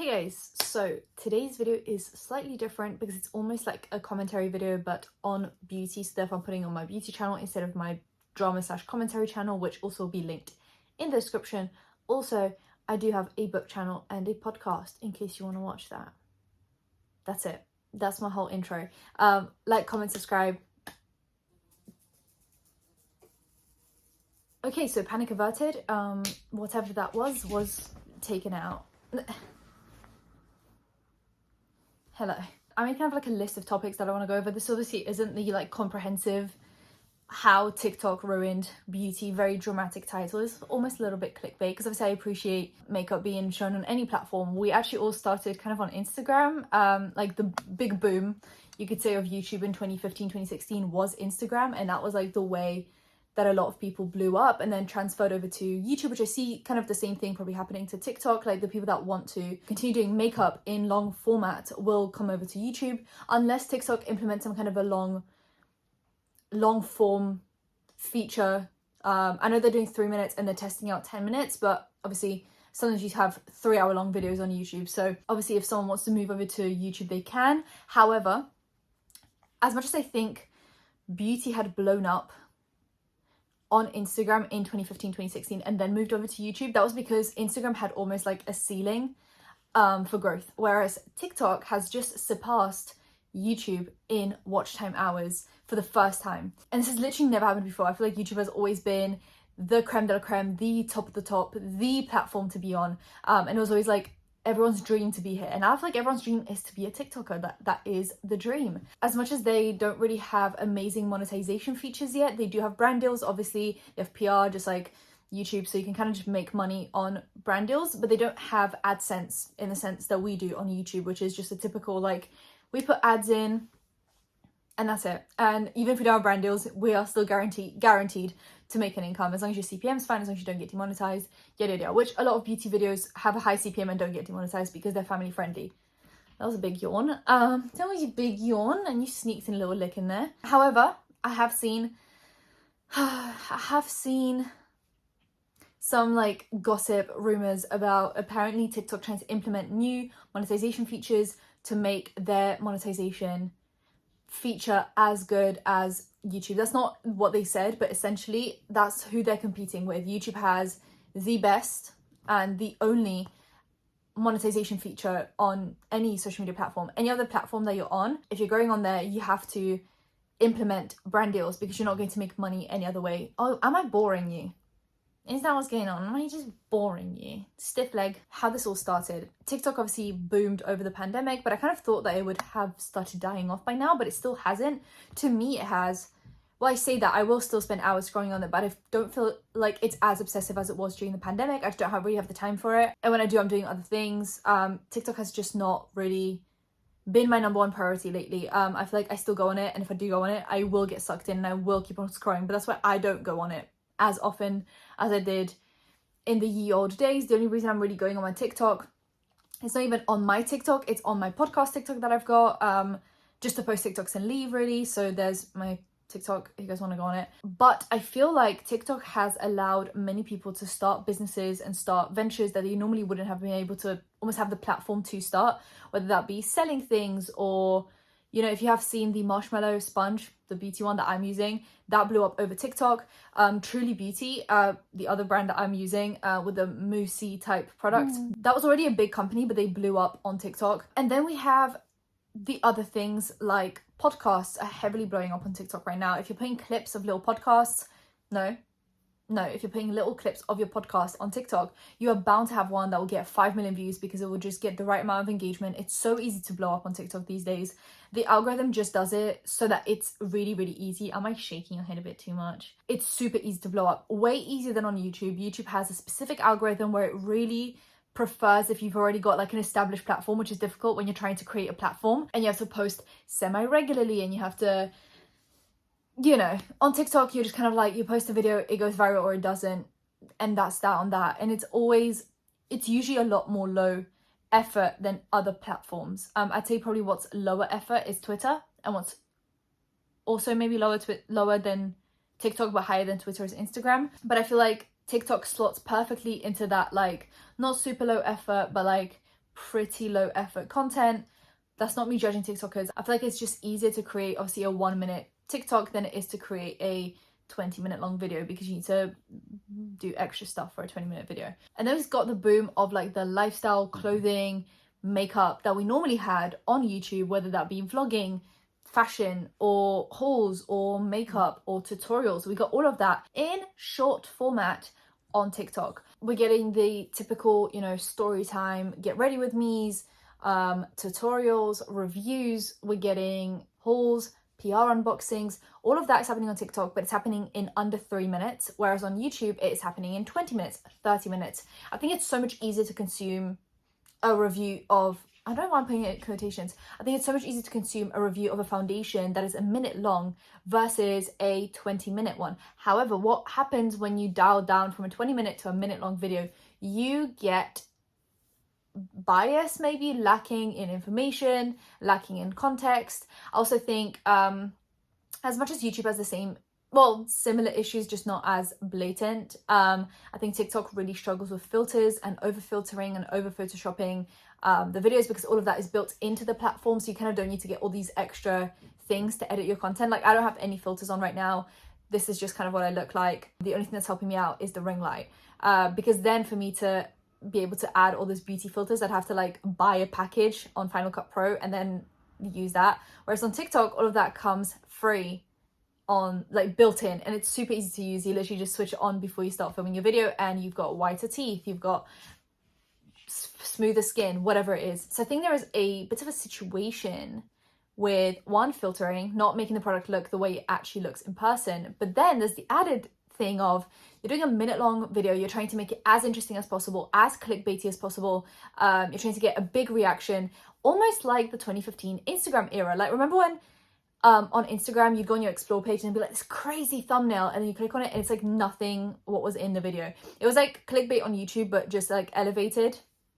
Hey guys, so today's video is slightly different because it's almost like a commentary video but on beauty stuff. I'm putting on my beauty channel instead of my drama/commentary channel, which also will be linked in the description. Also, I do have a book channel and a podcast in case you want to watch that. That's it. That's my whole intro. Like, comment, subscribe. Okay, so panic averted. Whatever that was taken out. Hello. I made kind of like a list of topics that I want to go over. This obviously isn't the like comprehensive how TikTok ruined beauty, very dramatic title. It's almost a little bit clickbait because obviously I appreciate makeup being shown on any platform. We actually all started kind of on Instagram. Like the big boom, you could say, of YouTube in 2015, 2016 was Instagram, and that was like the way that a lot of people blew up and then transferred over to YouTube, which I see kind of the same thing probably happening to TikTok. Like the people that want to continue doing makeup in long format will come over to YouTube unless TikTok implements some kind of a long form feature. I know they're doing 3 minutes and they're testing out 10 minutes, but obviously sometimes you have 3-hour long videos on YouTube. So obviously if someone wants to move over to YouTube, they can. However, as much as I think beauty had blown up on Instagram in 2015, 2016 and then moved over to YouTube, that was because Instagram had almost like a ceiling for growth, whereas TikTok has just surpassed YouTube in watch time hours for the first time. And this has literally never happened before. I feel like YouTube has always been the creme de la creme, the top of the top, the platform to be on, and it was always like everyone's dream to be here. And I feel like everyone's dream is to be a TikToker. That is the dream. As much as they don't really have amazing monetization features yet, they do have brand deals. Obviously, they have PR, just like YouTube, so you can kind of just make money on brand deals, but they don't have AdSense in the sense that we do on YouTube, which is just a typical, like, we put ads in and that's it. And even if we don't have brand deals, we are still guaranteed to make an income as long as your CPM is fine, as long as you don't get demonetized, yada yada. Which a lot of beauty videos have a high CPM and don't get demonetized because they're family friendly. That was a big yawn. That was a big yawn, and you sneaked in a little lick in there. However, I have seen some like gossip rumors about apparently TikTok trying to implement new monetization features to make their monetization feature as good as YouTube. That's not what they said, but essentially that's who they're competing with. YouTube has the best and the only monetization feature on any social media platform. Any other platform that you're on, if you're going on there, you have to implement brand deals because you're not going to make money any other way. Oh, am I boring you? Is that what's going on? Am I just boring you? Stiff leg. How this all started. TikTok obviously boomed over the pandemic, but I kind of thought that it would have started dying off by now, but it still hasn't. To me, it has. Well, I say that I will still spend hours scrolling on it, but I don't feel like it's as obsessive as it was during the pandemic. I just don't really have the time for it. And when I do, I'm doing other things. TikTok has just not really been my number one priority lately. I feel like I still go on it, and if I do go on it, I will get sucked in and I will keep on scrolling, but that's why I don't go on it as often as I did in the ye old days. The only reason I'm really going on my TikTok, it's not even on my TikTok, it's on my podcast TikTok that I've got, just to post TikToks and leave, really. So there's my TikTok if you guys want to go on it. But I feel like TikTok has allowed many people to start businesses and start ventures that they normally wouldn't have been able to almost have the platform to start, whether that be selling things or, you know, if you have seen the marshmallow sponge, the beauty one that I'm using, that blew up over TikTok. Truly Beauty, the other brand that I'm using with the moussey type product, that was already a big company, but they blew up on TikTok. And then we have the other things like podcasts are heavily blowing up on TikTok right now. If you're putting clips of little podcasts, if you're putting little clips of your podcast on TikTok, you are bound to have one that will get 5 million views because it will just get the right amount of engagement. It's so easy to blow up on TikTok these days. The algorithm just does it so that it's really, really easy. Am I shaking your head a bit too much? It's super easy to blow up. Way easier than on YouTube. YouTube has a specific algorithm where it really prefers if you've already got like an established platform, which is difficult when you're trying to create a platform and you have to post semi-regularly and you have to, you know, on TikTok, you're just kind of like, you post a video, it goes viral or it doesn't, and that's that on that. And it's usually a lot more low effort than other platforms. I'd say probably what's lower effort is Twitter, and what's also maybe lower than TikTok but higher than Twitter is Instagram. But I feel like TikTok slots perfectly into that, like, not super low effort, but like pretty low effort content. That's not me judging TikTokers. I feel like it's just easier to create obviously a 1-minute TikTok than it is to create a 20-minute long video, because you need to do extra stuff for a 20-minute video. And then we've got the boom of like the lifestyle, clothing, makeup that we normally had on YouTube, whether that be vlogging, fashion, or hauls, or makeup, or tutorials. We got all of that in short format on TikTok. We're getting the typical, you know, story time, get ready with me's, tutorials, reviews. We're getting hauls, PR unboxings. All of that is happening on TikTok, but it's happening in under 3 minutes, whereas on YouTube it is happening in 20 minutes, 30 minutes. I think it's so much easier to consume a review of, I don't know why I'm putting it in quotations, I think it's so much easier to consume a review of a foundation that is a minute long versus a 20-minute one. However, what happens when you dial down from a 20-minute to a minute long video, you get bias, maybe lacking in information, lacking in context. I also think as much as YouTube has the same, well, similar issues, just not as blatant, I think TikTok really struggles with filters and over filtering and over photoshopping the videos, because all of that is built into the platform, so you kind of don't need to get all these extra things to edit your content. Like, I don't have any filters on right now. This is just kind of what I look like. The only thing that's helping me out is the ring light, because then for me to be able to add all those beauty filters, I'd have to like buy a package on Final Cut Pro and then use that. Whereas on TikTok, all of that comes free, on like built in, and it's super easy to use. You literally just switch it on before you start filming your video, and you've got whiter teeth, you've got smoother skin, whatever it is. So I think there is a bit of a situation with one, filtering, not making the product look the way it actually looks in person, but then there's the added thing of, you're doing a minute long video, you're trying to make it as interesting as possible, as clickbaity as possible, you're trying to get a big reaction, almost like the 2015 Instagram era. Like, remember when on Instagram you'd go on your explore page and be like, this crazy thumbnail, and then you click on it and it's like nothing what was in the video. It was like clickbait on YouTube, but just like elevated,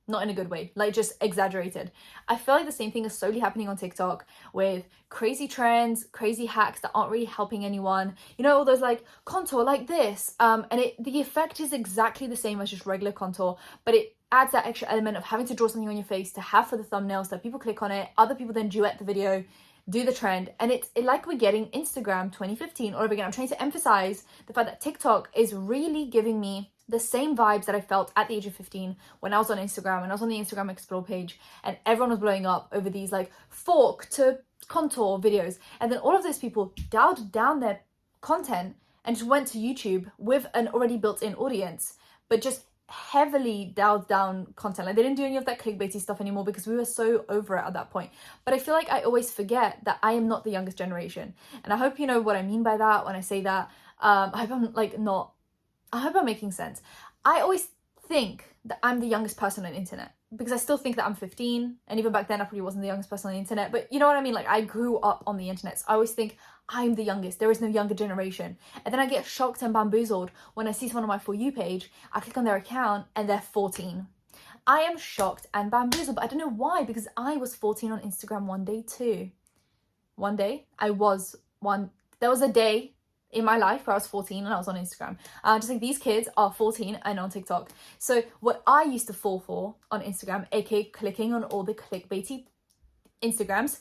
not in a good way, like just exaggerated. I feel like the same thing is slowly happening on TikTok with crazy trends, crazy hacks that aren't really helping anyone. You know, all those like contour like this, and the effect is exactly the same as just regular contour, but it adds that extra element of having to draw something on your face to have for the thumbnails, that people click on it, other people then duet the video, do the trend, and it's like we're getting Instagram 2015 all over again. I'm trying to emphasize the fact that TikTok is really giving me the same vibes that I felt at the age of 15 when I was on Instagram, when I was on the Instagram explore page and everyone was blowing up over these like fork to contour videos. And then all of those people dialed down their content and just went to YouTube with an already built-in audience, but just heavily dialed down content. Like, they didn't do any of that clickbaity stuff anymore because we were so over it at that point. But I feel like I always forget that I am not the youngest generation. And I hope you know what I mean by that when I say that. I hope I'm making sense. I always think that I'm the youngest person on the internet because I still think that I'm 15, and even back then I probably wasn't the youngest person on the internet, but you know what I mean? Like, I grew up on the internet, so I always think I'm the youngest. There is no younger generation. And then I get shocked and bamboozled when I see someone on my For You page, I click on their account and they're 14. I am shocked and bamboozled, but I don't know why, because I was 14 on Instagram one day too. One day, there was a day in my life where I was 14 and I was on Instagram. Just like these kids are 14 and on TikTok. So what I used to fall for on Instagram, aka clicking on all the clickbaity Instagrams,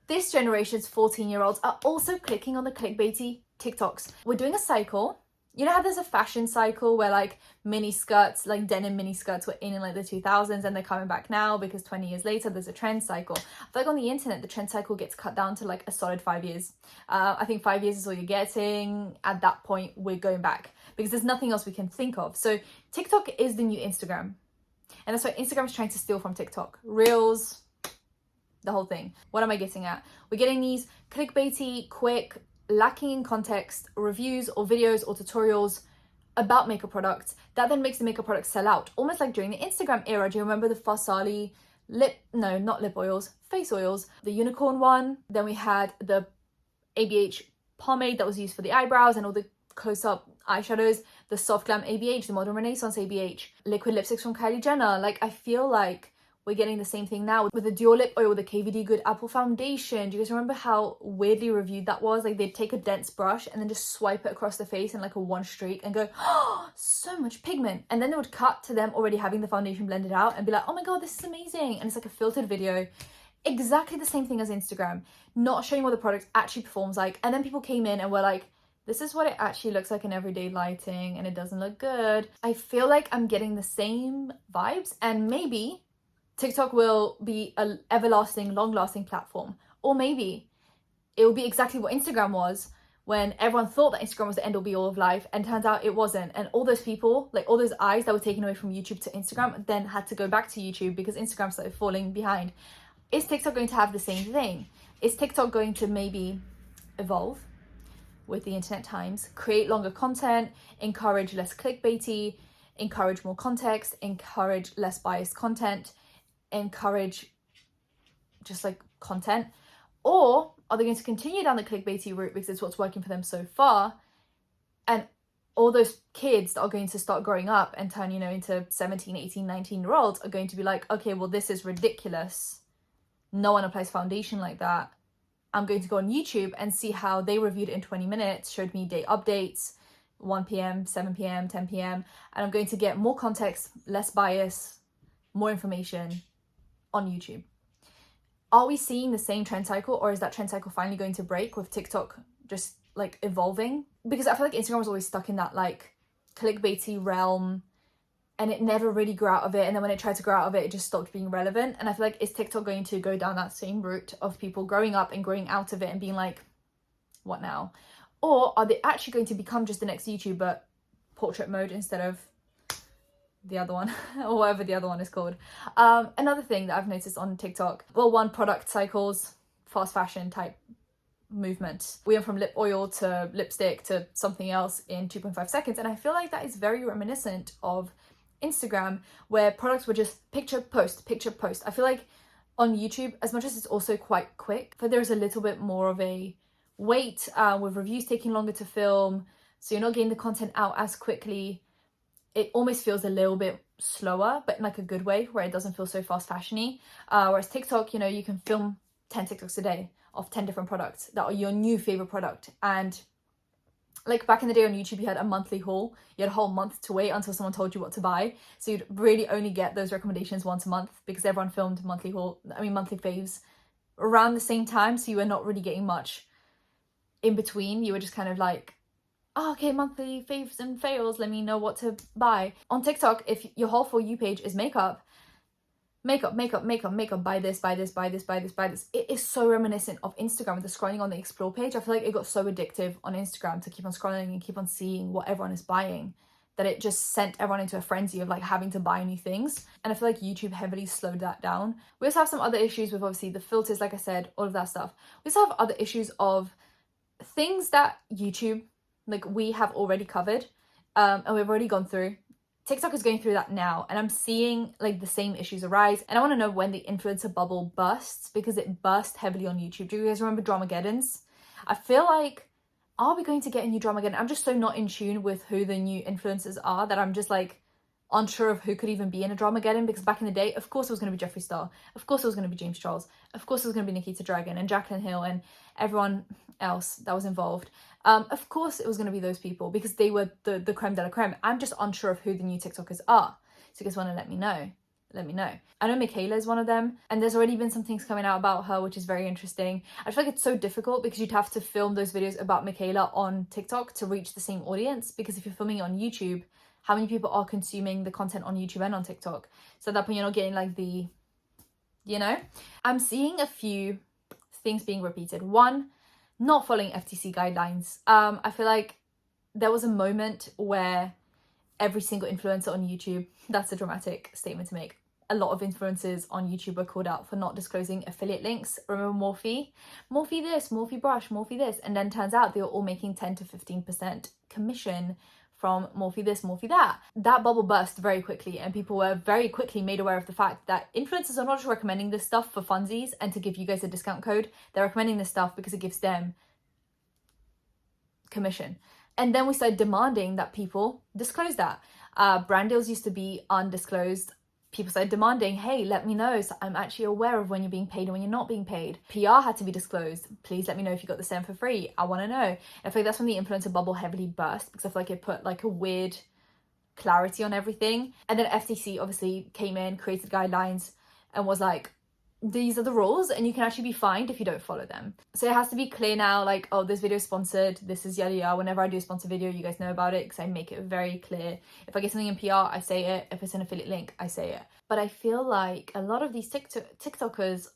this generation's 14-year-olds are also clicking on the clickbaity TikToks. We're doing a cycle. You know how there's a fashion cycle where like mini skirts, like denim mini skirts were in like the 2000s, and they're coming back now because 20 years later there's a trend cycle. I feel like on the internet the trend cycle gets cut down to like a solid 5 years. I think 5 years is all you're getting. At that point we're going back because there's nothing else we can think of. So TikTok is the new Instagram, and that's what Instagram's trying to steal from TikTok. Reels, the whole thing. What am I getting at? We're getting these clickbaity, quick, lacking in context reviews or videos or tutorials about makeup products that then makes the makeup product sell out, almost like during the Instagram era. Do you remember the Farsali face oils, the unicorn one? Then we had the ABH pomade that was used for the eyebrows and all the close-up eyeshadows, the soft glam ABH, the modern renaissance ABH, liquid lipsticks from Kylie Jenner. Like, I feel like we're getting the same thing now with the Dual Lip Oil, the KVD Good Apple Foundation. Do you guys remember how weirdly reviewed that was? Like, they'd take a dense brush and then just swipe it across the face in like a one streak and go, oh, so much pigment. And then they would cut to them already having the foundation blended out and be like, oh my God, this is amazing. And it's like a filtered video. Exactly the same thing as Instagram, not showing what the product actually performs like. And then people came in and were like, this is what it actually looks like in everyday lighting and it doesn't look good. I feel like I'm getting the same vibes, and maybe TikTok will be an everlasting, long-lasting platform. Or maybe it will be exactly what Instagram was when everyone thought that Instagram was the end all be all of life, and turns out it wasn't. And all those people, like all those eyes that were taken away from YouTube to Instagram, then had to go back to YouTube because Instagram started falling behind. Is TikTok going to have the same thing? Is TikTok going to maybe evolve with the internet times, create longer content, encourage less clickbaity, encourage more context, encourage less biased content, encourage just like content? Or are they going to continue down the clickbaity route because it's what's working for them so far, and all those kids that are going to start growing up and turn, you know, into 17, 18, 19-year-olds are going to be like, okay, well, this is ridiculous. No one applies foundation like that. I'm going to go on YouTube and see how they reviewed it in 20 minutes, showed me day updates, 1 p.m., 7 p.m., 10 p.m. And I'm going to get more context, less bias, more information on YouTube. Are we seeing the same trend cycle, or is that trend cycle finally going to break with TikTok just like evolving? Because I feel like Instagram was always stuck in that like clickbaity realm, and it never really grew out of it. And then when it tried to grow out of it, it just stopped being relevant. And I feel like, is TikTok going to go down that same route of people growing up and growing out of it and being like, what now? Or are they actually going to become just the next YouTube, but portrait mode instead of the other one, or whatever the other one is called? Another thing that I've noticed on TikTok, well, one, product cycles, fast fashion type movement. We went from lip oil to lipstick to something else in 2.5 seconds. And I feel like that is very reminiscent of Instagram, where products were just picture, post, picture, post. I feel like on YouTube, as much as it's also quite quick, but there's a little bit more of a wait with reviews taking longer to film. So you're not getting the content out as quickly. It almost feels a little bit slower, but in like a good way, where it doesn't feel so fast fashiony. Whereas TikTok, you know, you can film 10 TikToks a day of 10 different products that are your new favorite product. And like back in the day on YouTube, you had a monthly haul. You had a whole month to wait until someone told you what to buy. So you'd really only get those recommendations once a month because everyone filmed monthly faves around the same time. So you were not really getting much in between. You were just kind of like, oh, okay, monthly faves and fails, let me know what to buy. On TikTok, if your whole For You page is makeup, buy this. It is so reminiscent of Instagram with the scrolling on the explore page. I feel like it got so addictive on Instagram to keep on scrolling and keep on seeing what everyone is buying, that it just sent everyone into a frenzy of like having to buy new things. And I feel like YouTube heavily slowed that down. We also have some other issues with obviously the filters, like I said, all of that stuff. We also have other issues of things that YouTube, like we have already covered and we've already gone through. TikTok is going through that now, and I'm seeing like the same issues arise. And I want to know when the influencer bubble bursts, because it burst heavily on YouTube. Do you guys remember Dramageddons? I feel like, are we going to get a new Dramageddon? I'm just so not in tune with who the new influencers are that I'm just like unsure of who could even be in a Dramageddon. Because back in the day, of course it was going to be Jeffree Star, of course it was going to be James Charles, of course it was going to be Nikita Dragon and Jaclyn Hill and everyone else that was involved. Of course it was going to be those people because they were the creme de la creme. I'm just unsure of who the new TikTokers are. So you guys want to let me know? Let me know. I know Michaela is one of them, and there's already been some things coming out about her, which is very interesting. I feel like it's so difficult because you'd have to film those videos about Michaela on TikTok to reach the same audience, because if you're filming it on YouTube, how many people are consuming the content on YouTube and on TikTok? So at that point, you're not getting like the, you know? I'm seeing a few things being repeated. One, not following FTC guidelines. I feel like there was a moment where every single influencer on YouTube, that's a dramatic statement to make, a lot of influencers on YouTube were called out for not disclosing affiliate links. Remember Morphe this, Morphe brush, Morphe this, and then turns out they were all making 10 to 15% commission from Morphe this, Morphe that. That bubble burst very quickly, and people were very quickly made aware of the fact that influencers are not just recommending this stuff for funsies and to give you guys a discount code. They're recommending this stuff because it gives them commission. And then we started demanding that people disclose that. Brand deals used to be undisclosed. people started demanding, hey, let me know so I'm actually aware of when you're being paid and when you're not being paid. PR had to be disclosed. Please let me know if you got the send for free. I want to know. And I feel like that's when the influencer bubble heavily burst, because I feel like it put like a weird clarity on everything. And then FTC obviously came in, created guidelines, and was like, these are the rules and you can actually be fined if you don't follow them. So it has to be clear now, like, oh, this video is sponsored, this is yada yada. Whenever I do a sponsored video, you guys know about it because I make it very clear. If I get something in PR, I say it. If it's an affiliate link, I say it. But I feel like a lot of these TikTokers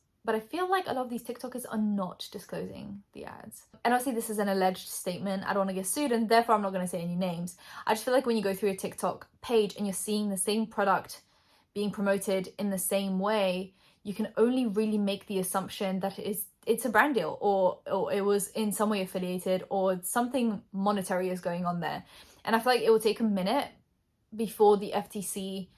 are not disclosing the ads. And obviously this is an alleged statement. I don't want to get sued, and therefore I'm not going to say any names. I just feel like when you go through a TikTok page and you're seeing the same product being promoted in the same way, you can only really make the assumption that it's a brand deal, or it was in some way affiliated, or something monetary is going on there. And I feel like it will take a minute before the FTC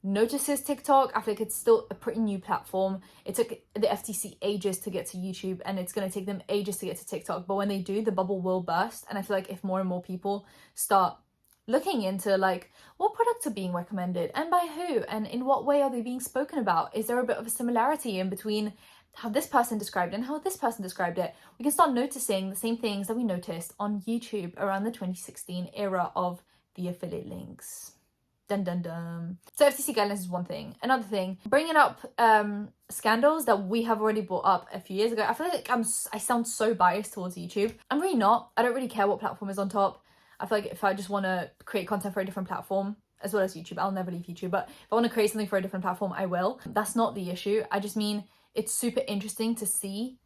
notices TikTok. I feel like it's still a pretty new platform. It took the FTC ages to get to YouTube, and it's going to take them ages to get to TikTok. But when they do, the bubble will burst. And I feel like if more and more people start looking into like what products are being recommended and by who and in what way are they being spoken about, is there a bit of a similarity in between how this person described it and how this person described it, we can start noticing the same things that we noticed on YouTube around the 2016 era of the affiliate links. Dun dun dun. So FTC guidelines is one thing. Another thing, bringing up scandals that we have already brought up a few years ago. I feel like I sound so biased towards YouTube. I'm really not. I don't really care what platform is on top. I feel like if I just want to create content for a different platform, as well as YouTube, I'll never leave YouTube. But if I want to create something for a different platform, I will. That's not the issue. I just mean it's super interesting to see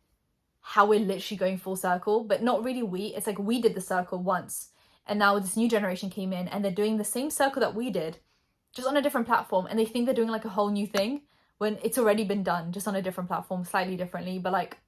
how we're literally going full circle, but not really we. It's like we did the circle once, and now this new generation came in and they're doing the same circle that we did, just on a different platform, and they think they're doing like a whole new thing when it's already been done, just on a different platform, slightly differently, but like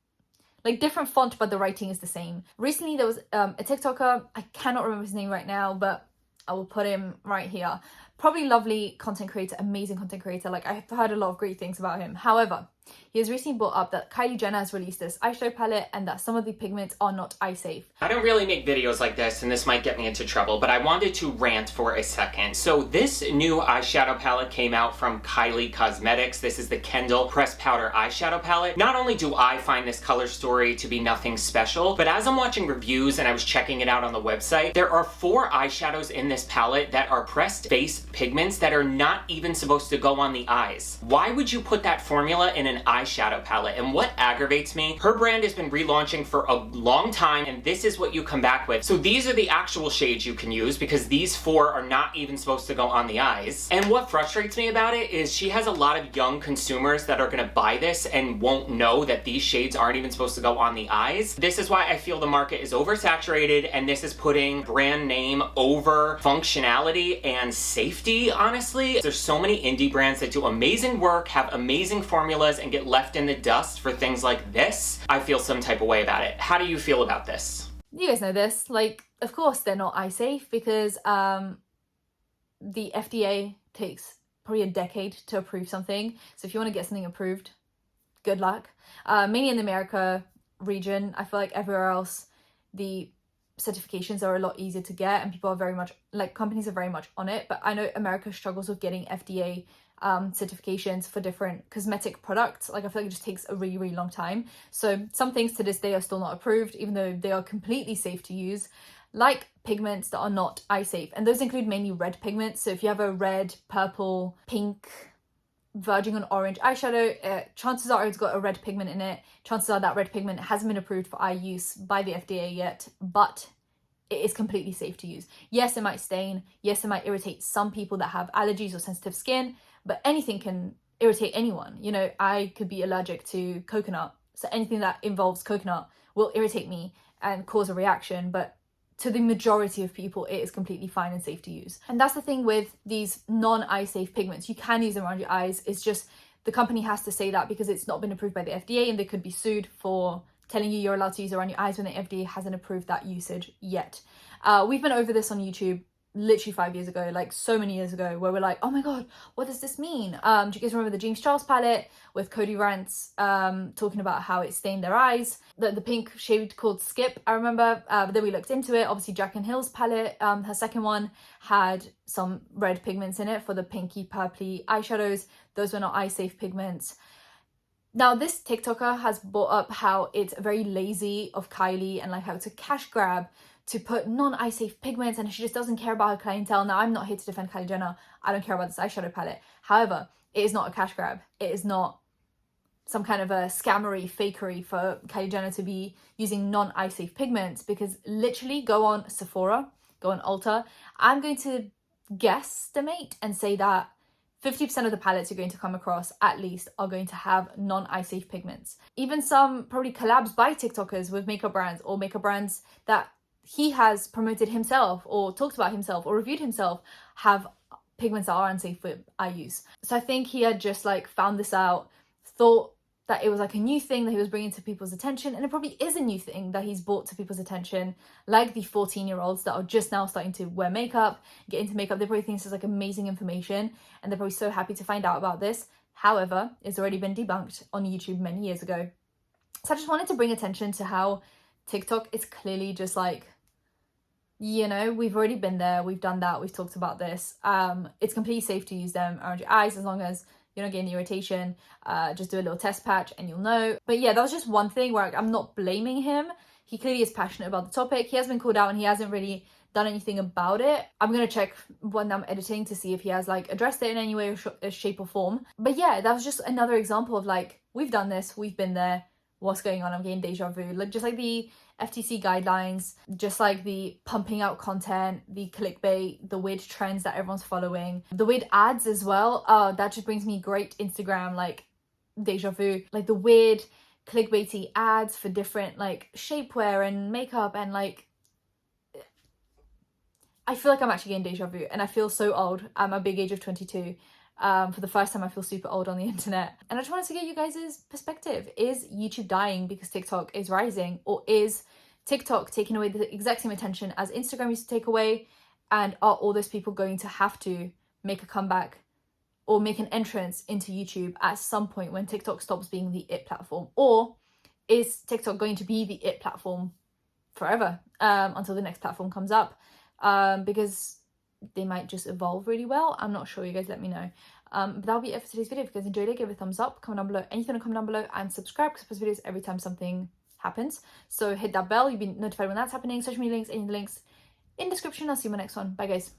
different font, but the writing is the same. Recently there was a TikToker, I cannot remember his name right now, but I will put him right here. Probably lovely content creator, amazing content creator. Like, I've heard a lot of great things about him. However, he has recently brought up that Kylie Jenner has released this eyeshadow palette and that some of the pigments are not eye safe. I don't really make videos like this, and this might get me into trouble, but I wanted to rant for a second. So this new eyeshadow palette came out from Kylie Cosmetics. This is the Kendall Pressed Powder Eyeshadow Palette. Not only do I find this color story to be nothing special, but as I'm watching reviews and I was checking it out on the website, there are 4 eyeshadows in this palette that are pressed face pigments that are not even supposed to go on the eyes. Why would you put that formula in an eyeshadow palette? And what aggravates me, her brand has been relaunching for a long time, and this is what you come back with. So these are the actual shades you can use, because these 4 are not even supposed to go on the eyes. And what frustrates me about it is she has a lot of young consumers that are gonna buy this and won't know that these shades aren't even supposed to go on the eyes. This is why I feel the market is oversaturated, and this is putting brand name over functionality and safety, honestly. There's so many indie brands that do amazing work, have amazing formulas, and get left in the dust for things like this. I feel some type of way about it. How do you feel about this? You guys know this. Like, of course they're not eye safe, because the FDA takes probably a decade to approve something. So if you want to get something approved, good luck. Mainly in the America region. I feel like everywhere else, the certifications are a lot easier to get, and people are very much, like, companies are very much on it. But I know America struggles with getting FDA certifications for different cosmetic products. Like, I feel like it just takes a really, really long time. So some things to this day are still not approved, even though they are completely safe to use, like pigments that are not eye safe. And those include mainly red pigments. So if you have a red, purple, pink, verging on orange eyeshadow, chances are it's got a red pigment in it. Chances are that red pigment hasn't been approved for eye use by the FDA yet, but it is completely safe to use. Yes, it might stain. Yes, it might irritate some people that have allergies or sensitive skin, but anything can irritate anyone. You know, I could be allergic to coconut, so anything that involves coconut will irritate me and cause a reaction, but to the majority of people, it is completely fine and safe to use. And that's the thing with these non-eye safe pigments. You can use them around your eyes. It's just the company has to say that because it's not been approved by the FDA, and they could be sued for telling you you're allowed to use it around your eyes when the FDA hasn't approved that usage yet. We've been over this on YouTube literally 5 years ago, like so many years ago, where we're like, oh my god, what does this mean? Do you guys remember the James Charles palette with Cody Rants talking about how it stained their eyes? The pink shade called Skip, I remember. But then we looked into it. Obviously Jaclyn Hill's palette, her second one, had some red pigments in it for the pinky purpley eyeshadows. Those were not eye safe pigments. Now, this TikToker has brought up how it's very lazy of Kylie and like how it's a cash grab to put non-eye safe pigments, and she just doesn't care about her clientele. Now, I'm not here to defend Kylie Jenner. I don't care about this eyeshadow palette. However, it is not a cash grab. It is not some kind of a scammery, fakery for Kylie Jenner to be using non-eye safe pigments, because literally go on Sephora, go on Ulta. I'm going to guesstimate and say that 50% of the palettes you're going to come across at least are going to have non-eye safe pigments. Even some probably collabs by TikTokers with makeup brands, or makeup brands that he has promoted himself or talked about himself or reviewed himself, have pigments that are unsafe for eye use. So I think he had just like found this out, thought that it was like a new thing that he was bringing to people's attention, and it probably is a new thing that he's brought to people's attention, like the 14-year-olds that are just now starting to wear makeup, get into makeup. They probably think this is like amazing information, and they're probably so happy to find out about this. However, it's already been debunked on YouTube many years ago. So I just wanted to bring attention to how TikTok is clearly just like, you know, we've already been there, we've done that, we've talked about this. It's completely safe to use them around your eyes as long as you're not getting the irritation. Just do a little test patch and you'll know. But yeah, that was just one thing where I'm not blaming him. He clearly is passionate about the topic. He has been called out and he hasn't really done anything about it. I'm gonna check when I'm editing to see if he has like addressed it in any way or shape or form. But yeah, that was just another example of like, we've done this, we've been there, what's going on? I'm getting deja vu. Like, just like the FTC guidelines, just like the pumping out content, the clickbait, the weird trends that everyone's following, the weird ads as well. That just brings me great Instagram like deja vu. Like the weird clickbaity ads for different like shapewear and makeup, and like I feel like I'm actually getting deja vu, and I feel so old. I'm a big age of 22. For the first time, I feel super old on the internet. And I just wanted to get you guys' perspective. Is YouTube dying because TikTok is rising? Or is TikTok taking away the exact same attention as Instagram used to take away? And are all those people going to have to make a comeback or make an entrance into YouTube at some point when TikTok stops being the it platform? Or is TikTok going to be the it platform forever until the next platform comes up? Because they might just evolve really well. I'm not sure. You guys let me know. But that'll be it for today's video. If you guys enjoyed it, give it a thumbs up, comment down below anything to comment down below, and subscribe because I post videos every time something happens. So hit that bell, you'll be notified when that's happening. Social media links, any links in the description. I'll see you in my next one. Bye guys.